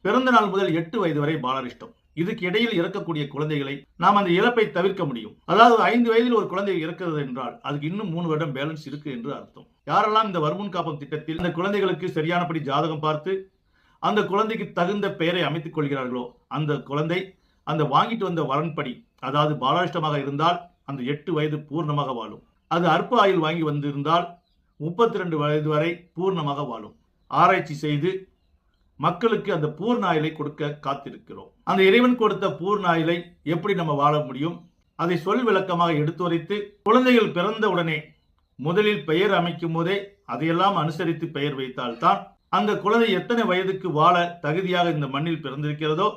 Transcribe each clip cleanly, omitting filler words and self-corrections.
பிறந்த நாள் முதல் 8 வயது வரை பாலரிஷ்டம். இதுக்கு இடையில் இறக்கக்கூடிய குழந்தைகளை நாம் அந்த இழப்பை தவிர்க்க முடியும். அதாவது 5 வயதில் ஒரு குழந்தை இறக்கிறது என்றால் அதுக்கு இன்னும் 3 வருடம் பேலன்ஸ் இருக்கு என்று அர்த்தம். யாரெல்லாம் இந்த வருமுன் காப்பம் திட்டத்தில் இந்த குழந்தைகளுக்கு சரியானபடி ஜாதகம் பார்த்து அந்த குழந்தைக்கு தகுந்த பெயரை அமைத்துக் கொள்கிறார்களோ அந்த குழந்தை அந்த வாங்கிட்டு வந்த வரன்படி, அதாவது பாலரிஷ்டமாக இருந்தால் அந்த 8 வயது பூர்ணமாக வாழும். அது அற்ப ஆயுள் வாங்கி வந்திருந்தால் 32 வயது வரை பூர்ணமாக வாழும். ஆராய்ச்சி செய்து மக்களுக்கு அந்த பூர்ண ஆயுளை கொடுக்க காத்திருக்கிறோம். அந்த இறைவன் கொடுத்த பூர்ண ஆயுளை எப்படி நம்ம வாழ முடியும், அதை சொல் விளக்கமாக எடுத்துரைத்து, குழந்தைகள் பிறந்த உடனே முதலில் பெயர் அமைக்கும் போதே அதையெல்லாம் அனுசரித்து பெயர் வைத்தால்தான் அந்த குழந்தை எத்தனை வயதுக்கு வாழ தகுதியாக இந்த மண்ணில் பிறந்திருக்கிறதோ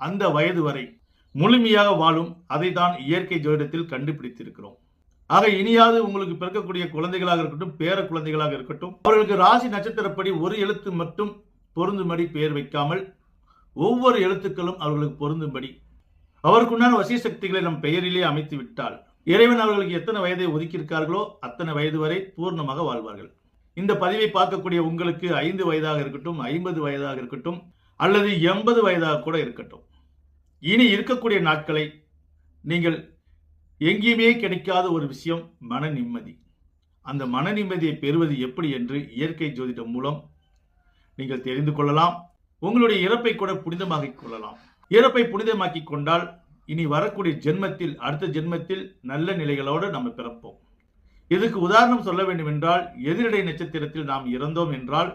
அந்த வயது வரை முழுமையாக வாழும். அதை தான் இயற்கை ஜோதிடத்தில் கண்டுபிடித்திருக்கிறோம். ஆக இனியாவது உங்களுக்கு பிறக்கக்கூடிய குழந்தைகளாக இருக்கட்டும், பேர குழந்தைகளாக இருக்கட்டும், அவர்களுக்கு ராசி நட்சத்திரப்படி ஒரு எழுத்து மட்டும் பொருந்தும்படி பெயர் வைக்காமல் ஒவ்வொரு எழுத்துக்களும் அவர்களுக்கு பொருந்தும்படி அவருக்குண்டான வசிய சக்திகளை நம் பெயரிலே அமைத்து விட்டால் இறைவன் அவர்களுக்கு எத்தனை வயதை ஒதுக்கியிருக்கார்களோ அத்தனை வயது வரை பூர்ணமாக வாழ்வார்கள். இந்த பதிவை பார்க்கக்கூடிய உங்களுக்கு 5 வயதாக இருக்கட்டும், 50 வயதாக இருக்கட்டும், அல்லது 80 வயதாக கூட இருக்கட்டும், இனி இருக்கக்கூடிய நாட்களை நீங்கள் எங்கேயுமே கிடைக்காத ஒரு விஷயம் மன நிம்மதி. அந்த மன நிம்மதியை பெறுவது எப்படி என்று இயற்கை ஜோதிடம் மூலம் நீங்கள் தெரிந்து கொள்ளலாம். உங்களுடைய இறப்பை கூட புனிதமாக்கிக் கொள்ளலாம். இறப்பை புனிதமாக்கிக் கொண்டால் இனி வரக்கூடிய ஜென்மத்தில், அடுத்த ஜென்மத்தில் நல்ல நிலைகளோடு நம்ம பிறப்போம். இதுக்கு உதாரணம் சொல்ல வேண்டும் என்றால், எதிரடை நட்சத்திரத்தில் நாம் இறந்தோம் என்றால்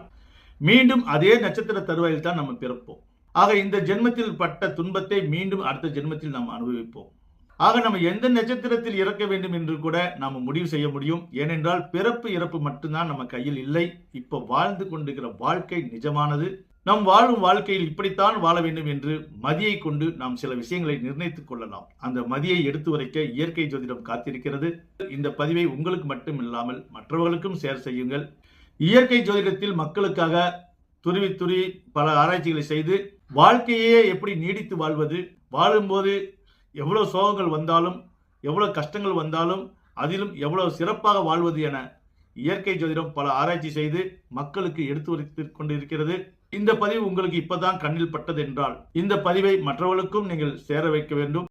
மீண்டும் அதே நட்சத்திர தருவாயில் தான் நம்ம பிறப்போம். ஆக இந்த ஜென்மத்தில் பட்ட துன்பத்தை மீண்டும் அடுத்த ஜென்மத்தில் நாம் அனுபவிப்போம். ஆக நம்ம எந்த நட்சத்திரத்தில் இறக்க வேண்டும் என்று கூட நாம் முடிவு செய்ய முடியும். ஏனென்றால் பிறப்பு இறப்பு மட்டும்தான் நம்ம கையில் இல்லை. இப்ப வாழ்ந்து கொண்டிருக்கிற வாழ்க்கை நிஜமானது. நம் வாழும் வாழ்க்கையில் இப்படித்தான் வாழ வேண்டும் என்று மதியை கொண்டு நாம் சில விஷயங்களை நிர்ணயித்துக் கொள்ளலாம். அந்த மதியை எடுத்து உரைக்க இயற்கை ஜோதிடம் காத்திருக்கிறது. இந்த பதிவை உங்களுக்கு மட்டும் இல்லாமல் மற்றவர்களுக்கும் ஷேர் செய்யுங்கள். இயற்கை ஜோதிடத்தில் மக்களுக்காக துருவி பல ஆராய்ச்சிகளை செய்து வாழ்க்கையே எப்படி நீடித்து வாழ்வது, வாழும்போது எவ்வளவு சோகங்கள் வந்தாலும் எவ்வளவு கஷ்டங்கள் வந்தாலும் அதிலும் எவ்வளவு சிறப்பாக வாழ்வது என இயற்கை ஜோதிடம் பல ஆராய்ச்சி செய்து மக்களுக்கு எடுத்து உரைத்துக் கொண்டிருக்கிறது. இந்த பதிவு உங்களுக்கு இப்பதான் கண்ணில் பட்டது என்றால் இந்த பதிவை மற்றவர்களுக்கும் நீங்கள் சேர வைக்க வேண்டும்.